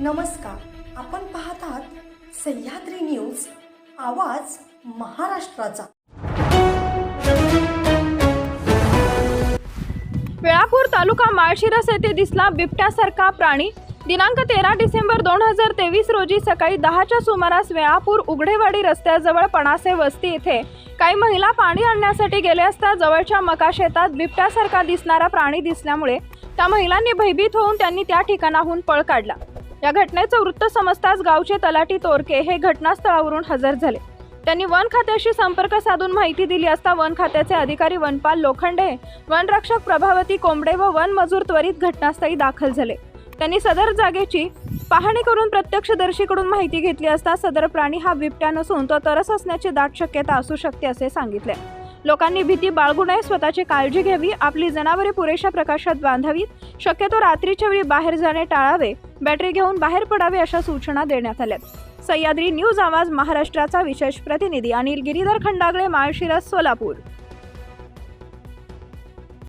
नमस्कार, आपण पाहत आहात सह्याद्री न्यूज, आवाज महाराष्ट्राचा। वेळापूर तालुका माळशिरस येथे दिसला बिबट्यासारखा प्राणी। दिनांक 13 डिसेंबर 2023 रोजी सकाळी 10च्या सुमारास वेळापूर उघडेवाडी रस्त्याजवळ पणासे वस्ती येथे काही महिला पाणी आणण्यासाठी गेले असता जवळच्या मका शेतात बिबट्यासारखा दिसणारा प्राणी दिसल्यामुळे त्या महिलांनी भयभीत होऊन त्यांनी त्या ठिकाणाहून पळ काढला। या घटनेचं वृत्त समजताच गावचे तलाठी तोरके हे घटनास्थळावरून हजर झाले। त्यांनी वन खात्याशी संपर्क साधून माहिती दिली असता वन खात्याचे अधिकारी वनपाल लोखंडे, वनरक्षक प्रभावती कोंबडे व वन मजूर त्वरित घटनास्थळी दाखल झाले। त्यांनी सदर जागेची पाहणी करून प्रत्यक्षदर्शीकडून माहिती घेतली असता सदर प्राणी हा बिबट्या नसून तो तरस असण्याची दाट शक्यता असू शकते असे सांगितले। लोकांनी भीती बाळगू नये, स्वतःची काळजी घ्यावी, आपली जनावरे पुरेशा प्रकाशात बांधावीत, शक्यतो रात्रीच्या वेळी बाहेर जाणे टाळावे, बॅटरी घेऊन बाहेर पडावे अशा सूचना देण्यात आल्यात। सह्याद्री न्यूज आवाज महाराष्ट्राचा विशेष प्रतिनिधी अनिल गिरीधर खंडागळे, माळशिरस, सोलापूर।